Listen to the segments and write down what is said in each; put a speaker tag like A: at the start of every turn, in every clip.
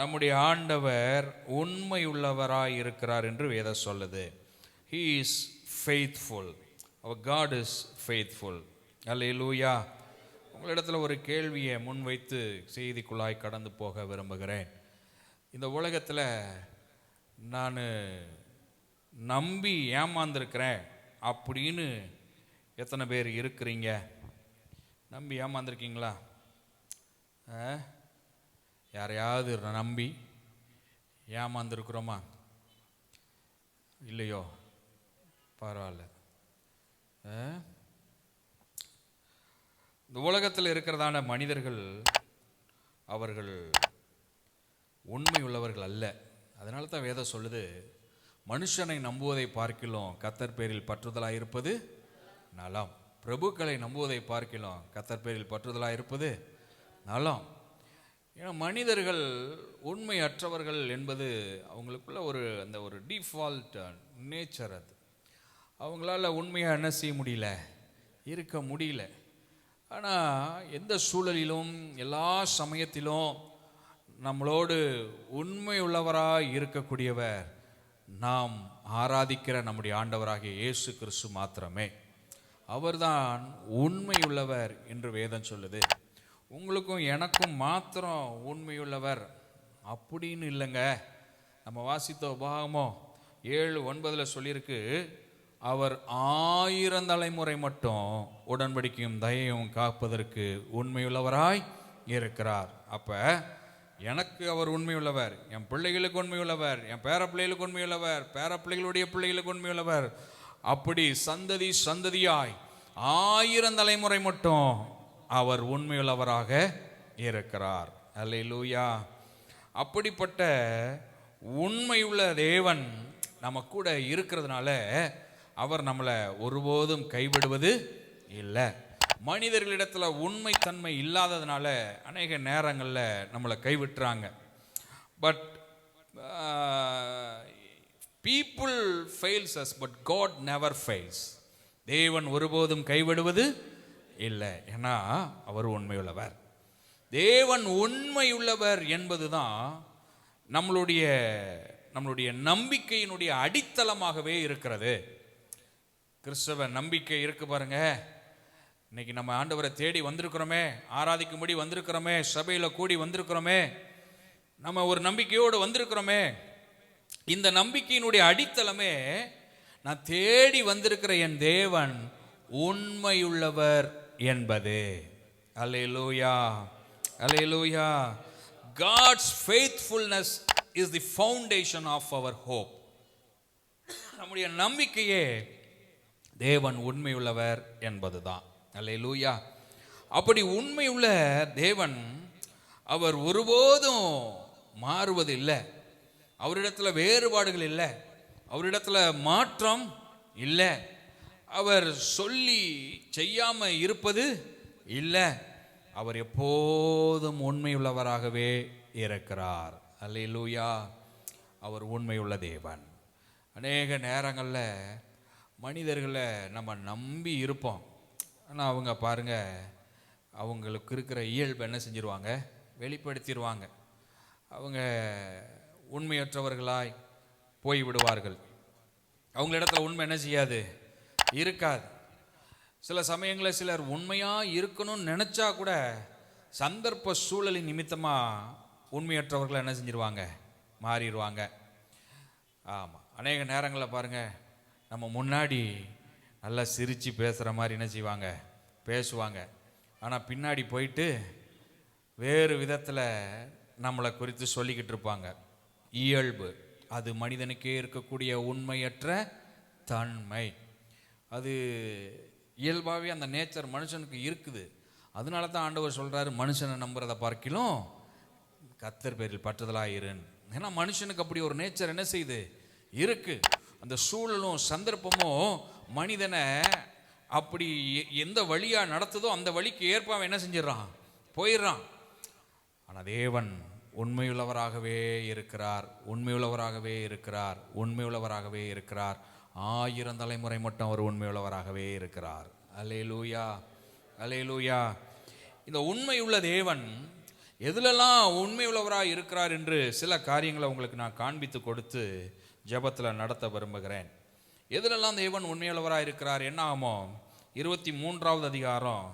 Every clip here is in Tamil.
A: நம்முடைய ஆண்டவர் உண்மை உள்ளவராய் இருக்கிறார் என்று வேதம் சொல்லுது. He is faithful. Our God is faithful. அல்லேலூயா. உங்களிடத்தில் ஒரு கேள்வியை முன்வைத்து செய்திக்குள்ளாய் கடந்து போக விரும்புகிறேன். இந்த உலகத்தில் நான் நம்பி ஏமாந்துருக்கிறேன் அப்படின்னு எத்தனை பேர் இருக்கிறீங்க? நம்பி ஏமாந்துருக்கீங்களா? யாரையாவது நம்பி ஏமாந்துருக்குறோமா? இல்லையோ? பரவாயில்ல. இந்த உலகத்தில் இருக்கிறதான மனிதர்கள் அவர்கள் உண்மை உள்ளவர்கள் அல்ல. அதனால தான் வேதம் சொல்லுது, மனுஷனை நம்புவதை பார்க்கிலும் கர்த்தர் பேரில் பற்றுதலாக இருப்பது நலம். பிரபுக்களை நம்புவதை பார்க்கிலும் கர்த்தர் பேரில் பற்றுதலாக இருப்பது நலம். ஏன்னா மனிதர்கள் உண்மையற்றவர்கள் என்பது அவங்களுக்குள்ள ஒரு டிஃபால்ட் நேச்சர். அது அவங்களால உண்மையாக என்ன செய்ய முடியல, இருக்க முடியல. ஆனால் எந்த சூழலிலும் எல்லா சமயத்திலும் நம்மளோடு உண்மை உள்ளவராக இருக்கக்கூடியவர் நாம் ஆராதிக்கிற நம்முடைய ஆண்டவராகிய இயேசு கிறிஸ்து மாத்திரமே. அவர்தான் உண்மையுள்ளவர் என்று வேதம் சொல்லுது. உங்களுக்கும் எனக்கும் மாத்திரம் உண்மையுள்ளவர் அப்படின்னு இல்லைங்க. நம்ம வாசித்த உபாகமோ 7:9 சொல்லியிருக்கு, அவர் 1000 தலைமுறை மட்டும் உடன்படிக்கையும் தயையும் காப்பதற்கு உண்மையுள்ளவராய் இருக்கிறார். அப்போ எனக்கு அவர் உண்மையுள்ளவர், என் பிள்ளைகளுக்கு உண்மையுள்ளவர், என் பேரப்பிள்ளைகளுக்கு உண்மையுள்ளவர், பேரப்பிள்ளைகளுடைய பிள்ளைகளுக்கு உண்மையுள்ளவர். அப்படி சந்ததி சந்ததியாய் 1000 தலைமுறை மட்டும் அவர் உண்மையுள்ளவராக இருக்கிறார். அல்லேலூயா. அப்படிப்பட்ட உண்மையுள்ள தேவன் நம்ம கூட இருக்கிறதுனால அவர் நம்மளை ஒருபோதும் கைவிடுவது இல்லை. மனிதர்களிடத்துல உண்மைத்தன்மை இல்லாததுனால அநேக நேரங்களில் நம்மளை கைவிட்டுறாங்க. But people fails us, but God never fails. தேவன் ஒருபோதும் கைவிடுவது இல்லை. ஏன்னா அவர் உண்மையுள்ளவர். தேவன் உண்மையுள்ளவர் என்பதுதான் நம்மளுடைய நம்பிக்கையினுடைய அடித்தளமாகவே இருக்கிறது. கிறிஸ்தவ நம்பிக்கை இருக்கு பாருங்க. இன்னைக்கு நம்ம ஆண்டவரை தேடி வந்திருக்கிறோமே, ஆராதிக்கும்படி வந்திருக்கிறோமே, சபையில் கூடி வந்திருக்கிறோமே, நம்ம ஒரு நம்பிக்கையோடு வந்திருக்கிறோமே. இந்த நம்பிக்கையினுடைய அடித்தளமே, நான் தேடி வந்திருக்கிற என் தேவன் உண்மையுள்ளவர் என்பது. அல்லேலூயா, அல்லேலூயா. God's faithfulness is the foundation of our hope. நம்முடைய நம்பிக்கையே தேவன் உண்மையுள்ளவர் என்பதுதான். அல்லேலூயா. அப்படி உண்மையுள்ள தேவன் அவர் ஒருபோதும் மாறுவதில்லை. அவரிடத்துல வேறுபாடுகள் இல்லை, அவரிடத்துல மாற்றம் இல்லை. அவர் சொல்லி செய்யாம இருப்பது இல்லை. அவர் எப்போதும் உண்மையுள்ளவராகவே இருக்கிறார். அல்லேலூயா. அவர் உண்மையுள்ள தேவன். அநேக நேரங்களில் மனிதர்களை நம்ம நம்பி இருப்போம். ஆனால் அவங்க பாருங்க, அவங்களுக்கு இருக்கிற இயல்பு என்ன செஞ்சிருவாங்க, வெளிப்படுத்திடுவாங்க. அவங்க உண்மையற்றவர்களாய் போய்விடுவார்கள். அவங்களிடத்துல உண்மை என்ன செய்யாது, இருக்காது. சில சமயங்களில் சிலர் உண்மையாக இருக்கணும்னு நினச்சா கூட சந்தர்ப்ப சூழலின் நிமித்தமாக உண்மையற்றவர்கள் என்ன செஞ்சிருவாங்க, மாறிடுவாங்க. ஆமாம். அநேக நேரங்களில் பாருங்கள், நம்ம முன்னாடி நல்லா சிரித்து பேசுகிற மாதிரி என்ன செய்வாங்க, பேசுவாங்க. ஆனால் பின்னாடி போயிட்டு வேறு விதத்தில் நம்மளை குறித்து சொல்லிக்கிட்டு இருப்பாங்க. இயல்பு அது மனிதனுக்கே இருக்கக்கூடிய உண்மையற்ற தன்மை. அது இயல்பாகவே அந்த நேச்சர் மனுஷனுக்கு இருக்குது. அதனால தான் ஆண்டவர் சொல்கிறாரு, மனுஷனை நம்புறதை பார்க்கிலும் கர்த்தர் பேரில் பற்றுதலாக இருன்னு. ஏன்னா மனுஷனுக்கு அப்படி ஒரு நேச்சர் என்ன செய்யுது, இருக்கு. அந்த சூழலும் சந்தர்ப்பமும் மனிதனை அப்படி எந்த வழியாக நடத்துதோ அந்த வழிக்கு ஏற்ப அவன் என்ன செஞ்சிடறான், போயிடுறான். ஆனால் தேவன் உண்மையுள்ளவராகவே இருக்கிறார், உண்மையுள்ளவராகவே இருக்கிறார், உண்மையுள்ளவராகவே இருக்கிறார். 1000 தலைமுறை மட்டும் அவர் உண்மையுள்ளவராகவே இருக்கிறார். அல்லேலூயா, அல்லேலூயா. இந்த உண்மையுள்ள தேவன் எதுலெல்லாம் உண்மை உள்ளவராக இருக்கிறார் என்று சில காரியங்களை உங்களுக்கு நான் காண்பித்து கொடுத்து ஜெபத்தில் நடத்த விரும்புகிறேன். எதுலெல்லாம் தேவன் உண்மையுள்ளவராக இருக்கிறார் என்ன ஆகுமோ? 23வது அதிகாரம்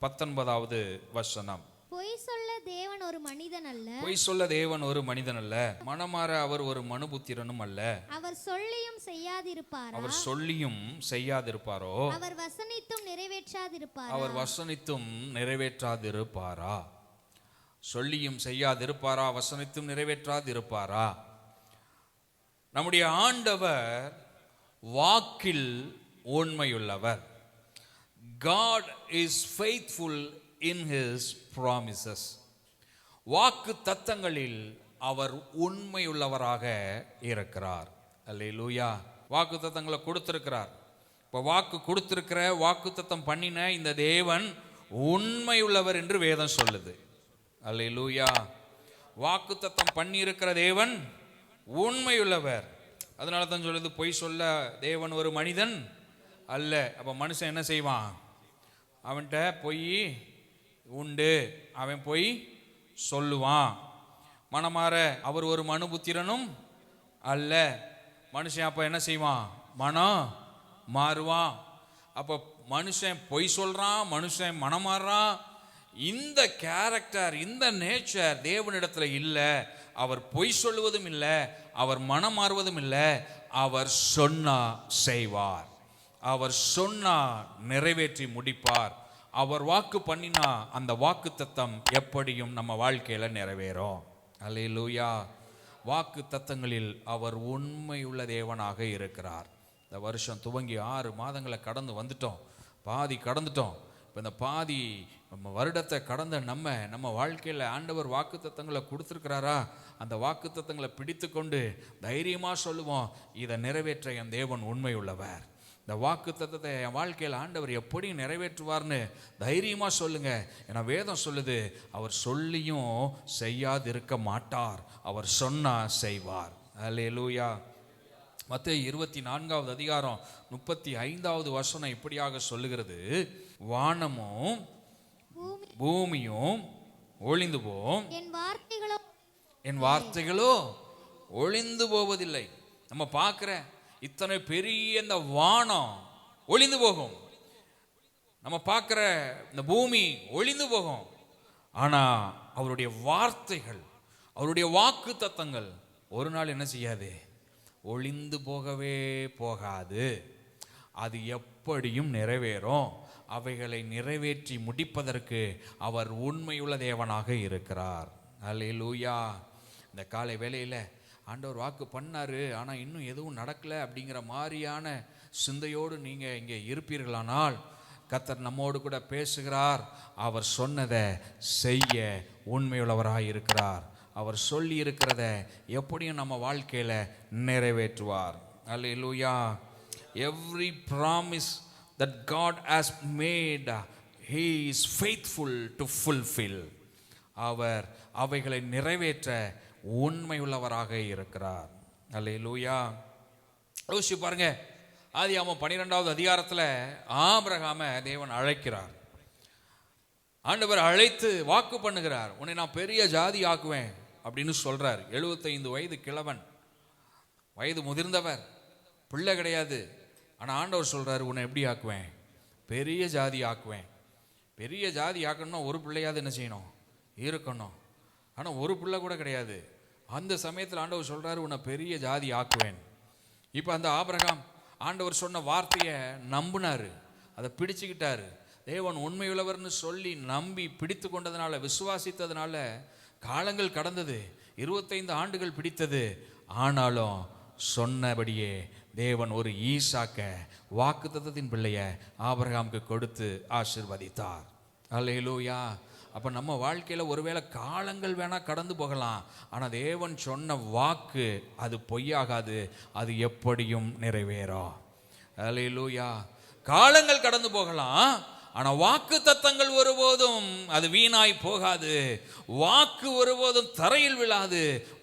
A: 19வது வசனம்.
B: பொய் சொல்ல தேவன் ஒரு மனிதன் அல்ல,
A: பொய் சொல்ல தேவன் ஒரு மனிதன் அல்ல, மனமாற அவர் ஒரு மனுபுத்திரனும் அல்ல.
B: அவர் சொல்லியும் செய்யாதிருப்பாரா?
A: அவர் சொல்லியும் செய்யாதிருப்பாரோ?
B: அவர் வசனித்தும் நிறைவேற்றாதிருப்பாரா?
A: அவர் வசனித்தும் நிறைவேற்றாதிருப்பாரா? சொல்லியும் செய்யாதிருப்பாரா? வசனித்தும் நிறைவேற்றாதிருப்பாரா? நம்முடைய ஆண்டவர் வாக்கில் உண்மையுள்ளவர். God is faithful in his promises. வாக்கு தத்தங்களில் அவர் உண்மையுள்ளவராக இருக்கிறார். அல்லேலூயா. வாக்கு தத்தங்களை கொடுத்திருக்கிறார். இப்போ வாக்கு கொடுத்திருக்கிற, வாக்கு தத்தம் பண்ணின இந்த தேவன் உண்மையுள்ளவர் என்று வேதம் சொல்லுது. அல்லேலூயா. வாக்கு தத்தம் பண்ணி இருக்கிற தேவன் உண்மையுள்ளவர். அதனால தான் சொல்லுது, பொய் சொல்ல தேவன் ஒரு மனிதன் அல்ல. அப்போ மனுஷன் என்ன செய்வான்? அவன்கிட்ட பொய் உண்டு, அவன் பொய் சொல்லுவான். மனமாற அவர் ஒரு மனுபுத்திரனும் அல்ல. மனுஷன் அப்போ என்ன செய்வான்? மனம் மாறுவான். அப்போ மனுஷன் பொய் சொல்றான், மனுஷன் மனம் மாறுறான். இந்த கேரக்டர், இந்த நேச்சர் தேவனிடத்துல இல்லை. அவர் பொய் சொல்லுவதும் இல்லை, அவர் மனம் மாறுவதும் இல்லை. அவர் சொன்னா செய்வார், அவர் சொன்னா நிறைவேற்றி முடிப்பார். அவர் வாக்கு பண்ணினா அந்த வாக்கு தத்தம் எப்படியும் நம்ம வாழ்க்கையில நிறைவேறும். அல்லேலூயா. வாக்கு தத்தங்களில் அவர் உண்மையுள்ள தேவனாக இருக்கிறார். இந்த வருஷம் துவங்கி 6 மாதங்களை கடந்து வந்துட்டோம், பாதி கடந்துட்டோம். இப்போ இந்த பாதி வருடத்தை கடந்த நம்ம வாழ்க்கையில் ஆண்டவர் வாக்கு தத்தங்களை கொடுத்துருக்கிறாரா? அந்த வாக்கு தத்தங்களை பிடித்து கொண்டு தைரியமாக சொல்லுவோம், இதை நிறைவேற்ற என் தேவன் உண்மை உள்ளவர். இந்த வாக்கு தத்தத்தை என் வாழ்க்கையில் ஆண்டவர் எப்படி நிறைவேற்றுவார்னு தைரியமாக சொல்லுங்க. ஏன்னா வேதம் சொல்லுது, அவர் சொல்லியும் செய்யாதிருக்க மாட்டார், அவர் சொன்னா செய்வார். அல்லேலூயா. மத்தேயு 24வது அதிகாரம் 35வது வசனம் இப்படியாக சொல்லுகிறது, வானமும் பூமியும் ஒளிந்து போம், என் வார்த்தைகளோ ஒளிந்து போவதில்லை. நம்ம பார்க்கிற இத்தனை பெரிய இந்த வானம் ஒளிந்து போகும், நம்ம பார்க்கிற இந்த பூமி ஒளிந்து போகும். ஆனா அவருடைய வார்த்தைகள், அவருடைய வாக்கு தத்தங்கள் ஒரு நாள் என்ன செய்யாது? ஒளிந்து போகவே போகாது. அது எப்படியும் நிறைவேறும். அவைகளை நிறைவேற்றி முடிப்பதற்கு அவர் உண்மையுள்ள தேவனாக இருக்கிறார். அல்லேலூயா. இந்த காலை வேளையில் ஆண்டவர் வாக்கு பண்ணாரு, ஆனால் இன்னும் எதுவும் நடக்கலை அப்படிங்கிற மாதிரியான சிந்தையோடு நீங்கள் இங்கே இருப்பீர்களானால் கர்த்தர் நம்மோடு கூட பேசுகிறார். அவர் சொன்னதை செய்ய உண்மையுள்ளவராக இருக்கிறார். அவர் சொல்லி இருக்கிறத எப்படியும் நம்ம வாழ்க்கையில் நிறைவேற்றுவார். அல்லேலூயா. Every promise that God has made, He is faithful to fulfill. அவர் அவைகளை நிறைவேற்ற உண்மையுள்ளவராக இருக்கிறார். அல்லேலூயா. யோசிச்சு பாருங்க, ஆதியாகமம் 12வது அதிகாரத்தில் ஆபிரகாமை தேவன் அழைக்கிறார். ஆண்டவர் அழைத்து வாக்கு பண்ணுகிறார், உன்னை நான் பெரிய ஜாதி ஆக்குவேன் அப்படின்னு சொல்றார். 75 வயது கிழவன், வயது முதிர்ந்தவர், பிள்ளை கிடையாது. ஆனால் ஆண்டவர் சொல்றாரு, உன்னை எப்படி ஆக்குவேன்? பெரிய ஜாதி ஆக்குவேன். பெரிய ஜாதி ஆக்கணும்னா ஒரு பிள்ளையாவது என்ன செய்யணும்? இருக்கணும். ஆனால் ஒரு பிள்ளை கூட கிடையாது. அந்த சமயத்தில் ஆண்டவர் சொல்றாரு, உன்னை பெரிய ஜாதி ஆக்குவேன். இப்போ அந்த ஆபிரகாம் ஆண்டவர் சொன்ன வார்த்தையை நம்பினாரு, அதை பிடிச்சுக்கிட்டாரு. தேவன் உண்மையுள்ளவர்னு சொல்லி நம்பி பிடித்து கொண்டதுனால, விசுவாசித்ததுனால காலங்கள் கடந்தது, 25 ஆண்டுகள் பிடித்தது. ஆனாலும் சொன்னபடியே தேவன் ஒரு ஈசாக்க வாக்குத்தத்தத்தின் பிள்ளைய ஆபிரகாமுக்கு கொடுத்து ஆசீர்வதித்தார். அல்லேலூயா. அப்போ நம்ம வாழ்க்கையில் ஒருவேளை காலங்கள் வேணா கடந்து போகலாம், ஆனால் தேவன் சொன்ன வாக்கு அது பொய்யாகாது, அது எப்படியும் நிறைவேறும். அல்லேலூயா. காலங்கள் கடந்து போகலாம், ஆனால் வாக்கு தத்தங்கள் ஒருபோதும் அது வீணாய் போகாது. வாக்கு ஒருபோதும் தரையில் விழாது,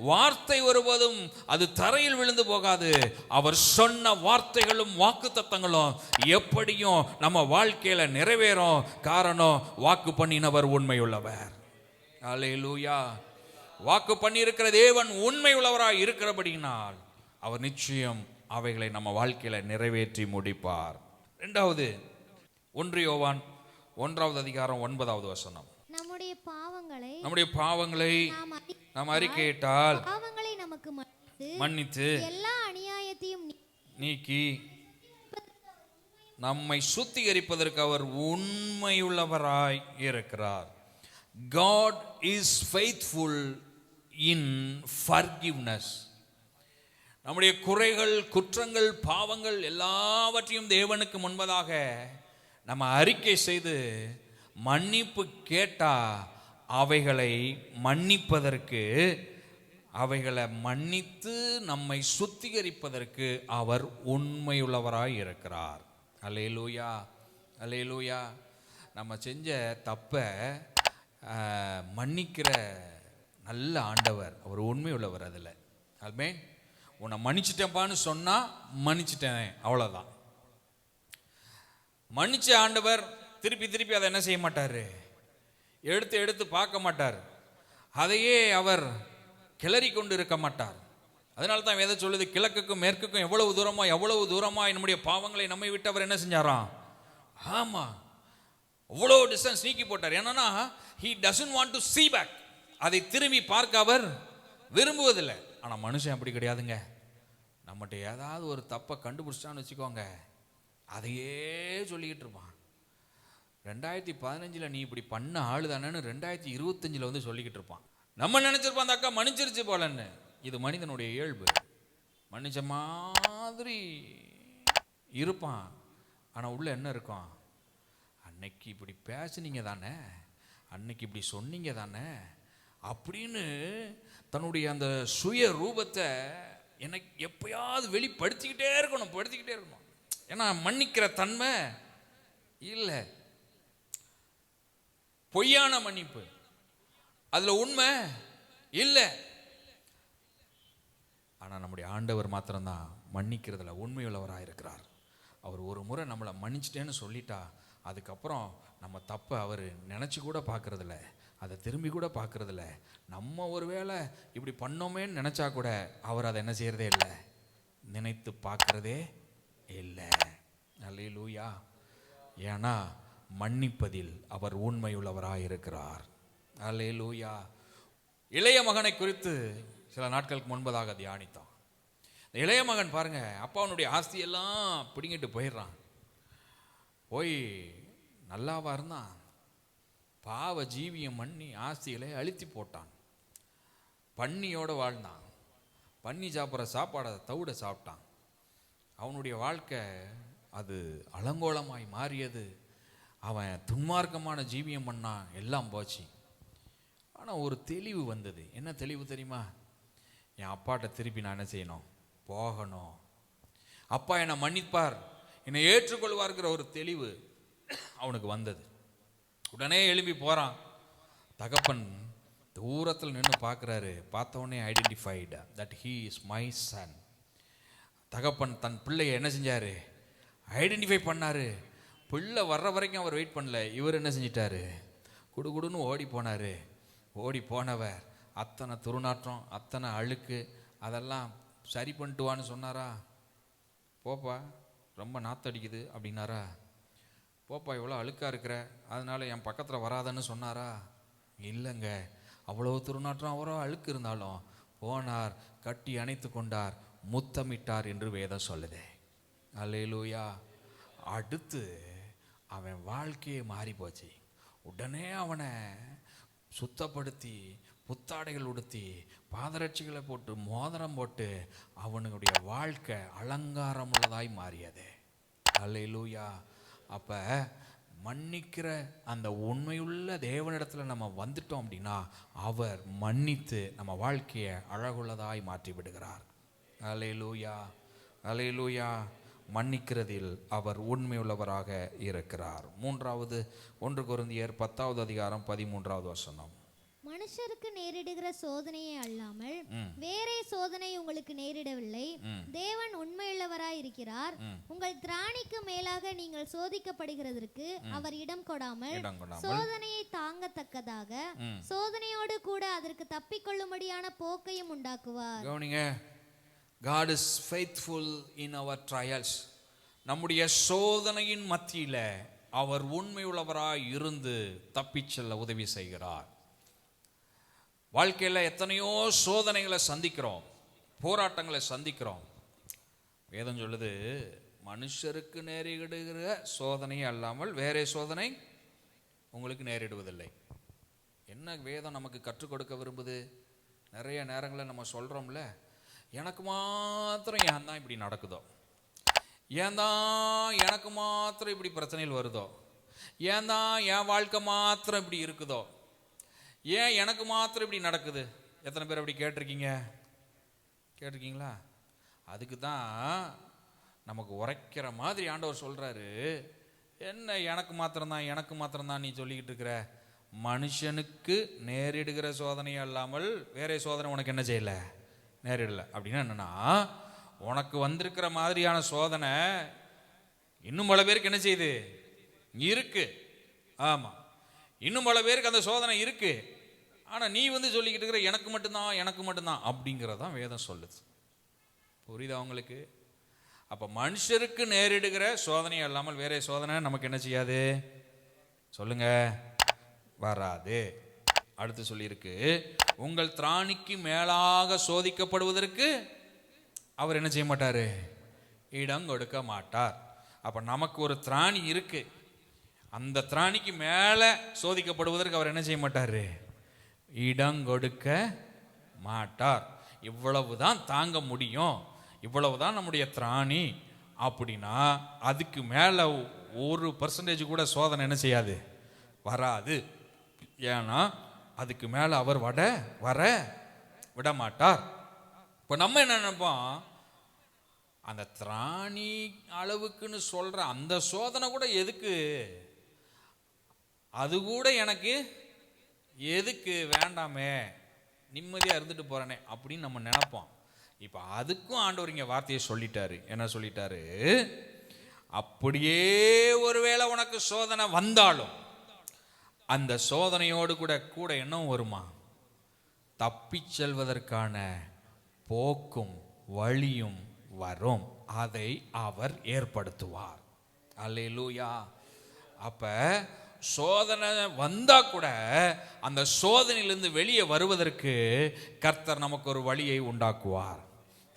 A: வார்த்தை ஒருபோதும் அது தரையில் விழுந்து போகாது. அவர் சொன்ன வார்த்தைகளும் வாக்கு தத்தங்களும் எப்படியும் நம்ம வாழ்க்கையில நிறைவேறும். காரணம், வாக்கு பண்ணினவர் உண்மையுள்ளவர். அல்லேலூயா. வாக்கு பண்ணியிருக்கிற தேவன் உண்மை உள்ளவராய் இருக்கிறபடியினால் அவர் நிச்சயம் அவைகளை நம்ம வாழ்க்கையில நிறைவேற்றி முடிப்பார். இரண்டாவது 1 யோவான் 1:9
B: நம்முடைய
A: பாவங்களை நாம் அறிக்கையிட்டால்
B: பாவங்களை நமக்கு
A: மன்னித்து
B: எல்லா அநியாயத்தையும்
A: நீக்கி நம்மை சுத்திகரிப்பதற்கு அவர் உண்மையுள்ளவராய் இருக்கிறார். God is faithful in forgiveness. நம்முடைய குறைகள், குற்றங்கள், பாவங்கள் எல்லாவற்றையும் தேவனுக்கு முன்பதாக நம்ம அறிக்கை செய்து மன்னிப்பு கேட்டா அவைகளை மன்னிப்பதற்கு, அவைகளை மன்னித்து நம்மை சுத்திகரிப்பதற்கு அவர் உண்மையுள்ளவராய் இருக்கிறார். அல்லேலூயா, அல்லேலூயா. நம்ம செஞ்ச தப்பை மன்னிக்கிற நல்ல ஆண்டவர், அவர் உண்மை உள்ளவர். அதில் ஆமென். உன்னை மன்னிச்சிட்டேன்பான்னு சொன்னால் மன்னிச்சிட்டேன், அவ்வளோதான். மன்னிச்ச ஆண்டவர் திருப்பி திருப்பி அதை என்ன செய்ய மாட்டார், எடுத்து எடுத்து பார்க்க மாட்டார். அதையே அவர் கிளறி கொண்டு இருக்க மாட்டார். அதனால தான் வேதம் சொல்லுது, கிழக்குக்கும் மேற்குக்கும் எவ்வளவு தூரமா நம்முடைய பாவங்களை நம்மை விட்டு அவர் என்ன செஞ்சாராம். ஆமாம், அவ்வளோ டிஸ்டன்ஸ் நீக்கி போட்டார். ஏன்னா he doesn't want to see back. அதை திரும்பி பார்க்க அவர் விரும்புவதில்லை. ஆனால் மனுஷன் அப்படி கிடையாதுங்க. நம்மகிட்ட ஏதாவது ஒரு தப்பை கண்டுபிடிச்சிட்டான்னு வச்சுக்கோங்க, அதையே சொல்லிக்கிட்டு இருப்பான். 2015 நீ இப்படி பண்ண ஆளு தானேன்னு 2025 வந்து சொல்லிக்கிட்டு இருப்பான். நம்ம நினைச்சிருப்பான் அந்த அக்கா மன்னிச்சிருச்சு போலன்னு. இது மனிதனுடைய இயல்பு. மன்னிச்ச மாதிரி இருப்பான், ஆனால் உள்ள என்ன இருக்கும், அன்னைக்கு இப்படி பேசுனீங்க தானே, அன்னைக்கு இப்படி சொன்னீங்க தானே அப்படின்னு தன்னுடைய அந்த சுய ரூபத்தை எனக்கு எப்பயாவது வெளிப்படுத்திக்கிட்டே இருக்கணும். ஏன்னா மன்னிக்கிற தன்மை இல்லை. பொய்யான மன்னிப்பு, அதுல உண்மை இல்லை. ஆனால் நம்முடைய ஆண்டவர் மாத்திரம்தான் மன்னிக்கிறதுல உண்மையுள்ளவராக இருக்கிறார். அவர் ஒரு முறை நம்மளை மன்னிச்சிட்டேன்னு சொல்லிட்டா அதுக்கப்புறம் நம்ம தப்பை அவர் நினச்சி கூட பார்க்கறதில்ல, அதை திரும்பி கூட பார்க்கறதில்ல. நம்ம ஒரு வேளை இப்படி பண்ணோமேன்னு நினச்சா கூட அவர் அதை என்ன செய்யறதே இல்லை, நினைத்து பார்க்கறதே இல்லை. அல்லேலூயா. ஏன்னா மன்னிப்பதில் அவர் உண்மையுள்ளவராக இருக்கிறார். அல்லேலூயா. இளைய மகனை குறித்து சில நாட்களுக்கு முன்பதாக தியானித்தோம். இந்த இளைய மகன் பாருங்க, அப்பாவுடைய ஆஸ்தியெல்லாம் பிடிங்கிட்டு போயிடுறான். போய் நல்லாவா இருந்தான், பாவ ஜீவியம் பண்ணி ஆஸ்திகளை அழுத்தி போட்டான். பன்னியோடு வாழ்ந்தான். பன்னி சாப்பிட்ற சாப்பாடை தவிட சாப்பிட்டான். அவனுடைய வாழ்க்கை அது அலங்கோலமாய் மாறியது. அவன் துன்மார்க்கமான ஜீவியம் பண்ணான், எல்லாம் போச்சு. ஆனால் ஒரு தெளிவு வந்தது. என்ன தெளிவு தெரியுமா? என் அப்பாட்ட திருப்பி நான் என்ன செய்யணும், போகணும். அப்பா என்னை மன்னிப்பார், என்னை ஏற்றுக்கொள்வார்கிற ஒரு தெளிவு அவனுக்கு வந்தது. உடனே எழுப்பி போகிறான். தகப்பன் தூரத்தில் நின்று பார்க்குறாரு. பார்த்தவொடனே identified that he is my son. தகப்பன் தன் பிள்ளையை என்ன செஞ்சார், ஐடென்டிஃபை பண்ணார். பிள்ளை வர்ற வரைக்கும் அவர் வெயிட் பண்ணல. இவர் என்ன செஞ்சிட்டாரு, குடுகுடுன்னு ஓடி போனார். ஓடி போனவர் அத்தனை துருநாற்றம், அத்தனை அழுக்கு, அதெல்லாம் சரி பண்ணிட்டு வான்னு சொன்னாரா? போப்பா ரொம்ப நாத்தடிக்குது அப்படின்னாரா? போப்பா இவ்வளோ அழுக்காக இருக்கிற, அதனால என் பக்கத்தில் வராதன்னு சொன்னாரா? இல்லைங்க. அவ்வளோ துருநாற்றம், அவரோ அழுக்கு இருந்தாலும் போனார், கட்டி அணைத்து கொண்டார், முத்தமிட்டார் என்று வேதம் சொல்லுதே. அல்லேலூயா. அடுத்து அவன் வாழ்க்கையே மாறி போச்சு. உடனே அவனை சுத்தப்படுத்தி புத்தாடைகள் உடுத்தி பாதரட்சிகளை போட்டு மோதிரம் போட்டு அவனுடைய வாழ்க்கை அலங்காரம் உள்ளதாய் மாறியது. அல்லேலூயா. அப்போ மன்னிக்கிற அந்த உண்மையுள்ள தேவனிடத்தில் நம்ம வந்துட்டோம் அப்படின்னா அவர் மன்னித்து நம்ம வாழ்க்கையை அழகுள்ளதாய் மாற்றி விடுகிறார். அல்லேலூயா, அல்லேலூயா. மன்னிக்கிறதில் அவர் உண்மையுள்ளவராக இருக்கிறார். மூன்றாவது 1 கொரிந்தியர் 10 13
B: மனுஷருக்கு நேரிடுகிற சோதனையே அல்லாமல் வேறே சோதனை உங்களுக்கு நேரிடவில்லை. தேவன் உண்மையுள்ளவராய் இருக்கிறார். உங்கள் திராணிக்கு மேலாக நீங்கள் சோதிக்கப்படுகிறதற்கு அவர் இடம் கொடாமல் சோதனையை தாங்கத்தக்கதாக சோதனையோடு கூட அதற்கு தப்பிக்கொள்ளும்படியான போக்கையும் உண்டாக்குவார்.
A: God is faithful in our trials. நம்முடைய சோதனையின் மத்தியில அவர் உண்மையுள்ளவராய் இருந்து தப்பிச் செல்ல உதவி செய்கிறார். வாழ்க்கையில் எத்தனையோ சோதனைகளை சந்திக்கிறோம், போராட்டங்களை சந்திக்கிறோம். வேதம் சொல்லுது, மனுஷருக்கு நேரிடுகிற சோதனை அல்லாமல் வேறே சோதனை உங்களுக்கு நேரிடுவதில்லை. என்ன வேதம் நமக்கு கற்றுக் கொடுக்க விரும்புது? நிறைய நேரங்களில் நம்ம சொல்கிறோம்ல, எனக்கு மாத்திரம் ஏன் தான் இப்படி நடக்குதோ, ஏன் தான் எனக்கு மாத்திரம் இப்படி பிரச்சனைகள் வருதோ, ஏன் தான் என் வாழ்க்கை மாத்திரம் இப்படி இருக்குதோ, ஏன் எனக்கு மாத்திரம் இப்படி நடக்குது? எத்தனை பேர் அப்படி கேட்டிருக்கீங்களா? அதுக்கு தான் நமக்கு உரைக்கிற மாதிரி ஆண்டவர் சொல்கிறாரு, என்ன எனக்கு மாத்திரம்தான் நீ சொல்லிக்கிட்டு இருக்கிற? மனுஷனுக்கு நேரிடுகிற சோதனை அல்லாமல் வேறே சோதனை உனக்கு என்ன செய்யலை, நேரிடலை. அப்படின்னா என்னன்னா, உனக்கு வந்திருக்கிற மாதிரியான சோதனை இன்னும் பல பேருக்கு என்ன செய்யுது, இருக்கு. ஆமாம், இன்னும் பல பேருக்கு அந்த சோதனை இருக்கு. ஆனால் நீ சொல்லிக்கிட்டு இருக்கிற எனக்கு மட்டும்தான் அப்படிங்கிறதான் வேதம் சொல்லுது. புரியுதா உங்களுக்கு? அப்போ மனுஷருக்கு நேரிடுகிற சோதனை அல்லாமல் வேற சோதனை நமக்கு என்ன செய்யாது, சொல்லுங்க, வராது. அடுத்து சொல்லியிருக்கு, உங்கள் திராணிக்கு மேலாக சோதிக்கப்படுவதற்கு அவர் என்ன செய்ய மாட்டார், இடம் கொடுக்க மாட்டார். அப்போ நமக்கு ஒரு திராணி இருக்கு, அந்த திராணிக்கு மேலே சோதிக்கப்படுவதற்கு அவர் என்ன செய்ய மாட்டார், இடம் கொடுக்க மாட்டார். இவ்வளவுதான் தாங்க முடியும், இவ்வளவுதான் நம்முடைய திராணி அப்படின்னா அதுக்கு மேலே 1% கூட சோதனை என்ன செய்யாது, வராது. ஏன்னா அதுக்கு மேலே அவர் வர விட மாட்டார். இப்போ நம்ம என்ன நினைப்போம், அந்த திராணி அளவுக்குன்னு சொல்ற அந்த சோதனை கூட எதுக்கு, அது கூட எனக்கு எதுக்கு, வேண்டாமே, நிம்மதியாக இருந்துட்டு போறேனே அப்படின்னு நம்ம நினைப்போம். இப்போ அதுக்கும் ஆண்டவர் இங்கே வார்த்தையை சொல்லிட்டாரு. என்ன சொல்லிட்டாரு, அப்படியே ஒருவேளை உனக்கு சோதனை வந்தாலும் அந்த சோதனையோடு கூட என்ன வருமா, தப்பிச் செல்வதற்கான போக்கும் வழியும் வரும். அதை அவர் ஏற்படுத்துவார். அல்லேலூயா. அப்ப சோதனை வந்தா கூட அந்த சோதனையிலிருந்து வெளியே வருவதற்கு கர்த்தர் நமக்கு ஒரு வழியை உண்டாக்குவார்.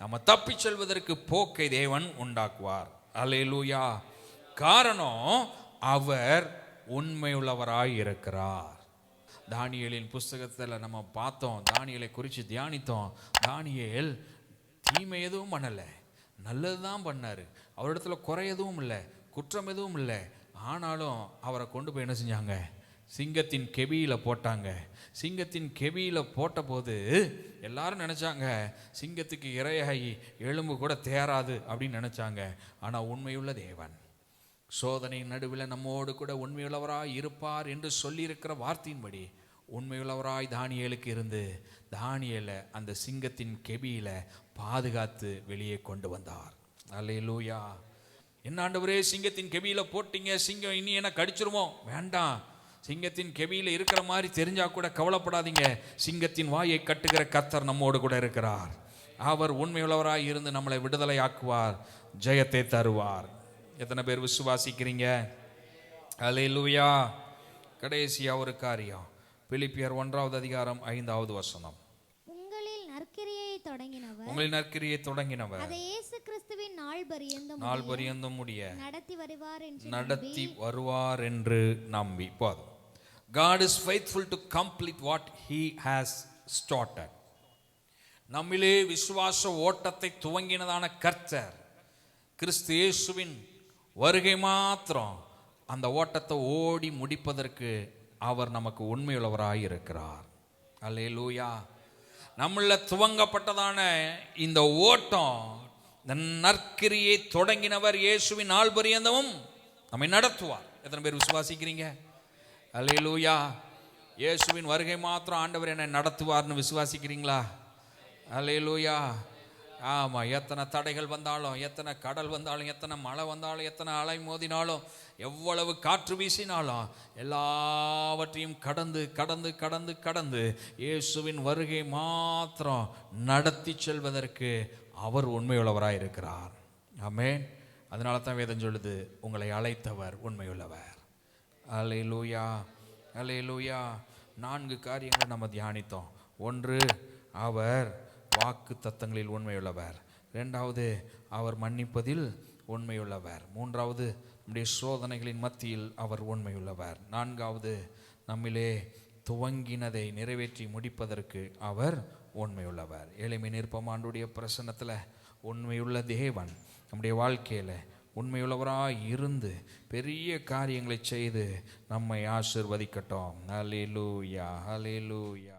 A: நம்ம தப்பிச் செல்வதற்கு போக்கை தேவன் உண்டாக்குவார். அல்லேலூயா. காரணம், அவர் உண்மையுள்ளவராய் இருக்கிறார். தானியேலின் புஸ்தகத்தில் நம்ம பார்த்தோம், தானியேலை குறித்து தியானித்தோம். தானியேல் தீமை எதுவும் பண்ணலை, நல்லது தான் பண்ணார். அவரிடத்துல குறை எதுவும் இல்லை, குற்றம் எதுவும் இல்லை. ஆனாலும் அவரை கொண்டு போய் என்ன செஞ்சாங்க, சிங்கத்தின் கெபியில் போட்டாங்க. சிங்கத்தின் கெபியில் போட்ட போது எல்லாரும் நினச்சாங்க சிங்கத்துக்கு இரையாகி எலும்பு கூட தேராது அப்படின்னு நினச்சாங்க. ஆனால் உண்மையுள்ள தேவன் சோதனை நடுவில் நம்மோடு கூட உண்மையுள்ளவராய் இருப்பார் என்று சொல்லியிருக்கிற வார்த்தையின்படி உண்மையுள்ளவராய் தானியேலுக்கு இருந்து தானியேலை அந்த சிங்கத்தின் கெபியில பாதுகாத்து வெளியே கொண்டு வந்தார். அல்லேலூயா. என்ன ஆண்டவரே, சிங்கத்தின் கெபியில போட்டீங்க, சிங்கம் இனி என்ன கடிச்சிருமோ? வேண்டாம், சிங்கத்தின் கெபியில இருக்கிற மாதிரி தெரிஞ்சா கூட கவலைப்படாதீங்க. சிங்கத்தின் வாயை கட்டுகிற கர்த்தர் நம்மோடு கூட இருக்கிறார். அவர் உண்மையுள்ளவராய் இருந்து நம்மளை விடுதலை ஆக்குவார், ஜெயத்தை தருவார். எத்தனை பேர் விசுவாசிக்கிறீங்க? அல்லேலூயா. கடைசியா ஒரு காரியம், பிலிப்பியர் 1வது அதிகாரம் 5வது வசனம்.
B: உங்களில்
A: நற்கிரியை தொடங்கினவர்
B: அதை இயேசு கிறிஸ்துவின்
A: நாள் பரியந்தம் முடிய
B: நடத்தி
A: வருவார் என்று நம்பி. போதும். God is faithful to complete what he has started. நம்மிலே விசுவாச ஓட்டத்தை துவங்கினதான கர்த்தர் கிறிஸ்து இயேசுவின் வருகை மாத்திரம் அந்த ஓட்டத்தை ஓடி முடிப்பதற்கு அவர் நமக்கு உண்மையுள்ளவராய் இருக்கிறார். அல்லேலூயா. நம்மள துவங்கப்பட்டதான இந்த ஓட்டம், நற்கிரியை தொடங்கினவர் இயேசுவின் நாள் பரியந்தமும் நம்மை நடத்துவார். எத்தனை பேர் விசுவாசிக்கிறீங்க? அல்லேலூயா. இயேசுவின் வருகை மாத்திரம் ஆண்டவர் என்னை நடத்துவார்னு விசுவாசிக்கிறீங்களா? அல்லேலூயா. ஆமாம், எத்தனை தடைகள் வந்தாலும், எத்தனை கடல் வந்தாலும், எத்தனை மழை வந்தாலும், எத்தனை அலை மோதினாலும், எவ்வளவு காற்று வீசினாலும் எல்லாவற்றையும் கடந்து கடந்து கடந்து கடந்து இயேசுவின் வருகை மாத்திரம் நடத்தி செல்வதற்கு அவர் உண்மையுள்ளவராக இருக்கிறார். ஆமென். அதனால தான் வேதம் சொல்லுது, உங்களை அழைத்தவர் உண்மையுள்ளவர். அல்லேலூயா, அல்லேலூயா. 4 காரியங்களை நம்ம தியானித்தோம். 1, அவர் வாக்கு தத்தங்களில் உண்மையுள்ளவர். 2வது, அவர் மன்னிப்பதில் உண்மையுள்ளவர். 3வது, நம்முடைய சோதனைகளின் மத்தியில் அவர் உண்மையுள்ளவர். 4வது, நம்மிலே துவங்கினதை நிறைவேற்றி முடிப்பதற்கு அவர் உண்மையுள்ளவர். எளிமை நிற்போம். ஆண்டவருடைய பிரசன்னத்தில் உண்மையுள்ள தேவன் நம்முடைய வாழ்க்கையில் உண்மையுள்ளவராய் இருந்து பெரிய காரியங்களை செய்து நம்மை ஆசீர்வதிக்கட்டும். ஹல்லேலூயா, ஹல்லேலூயா.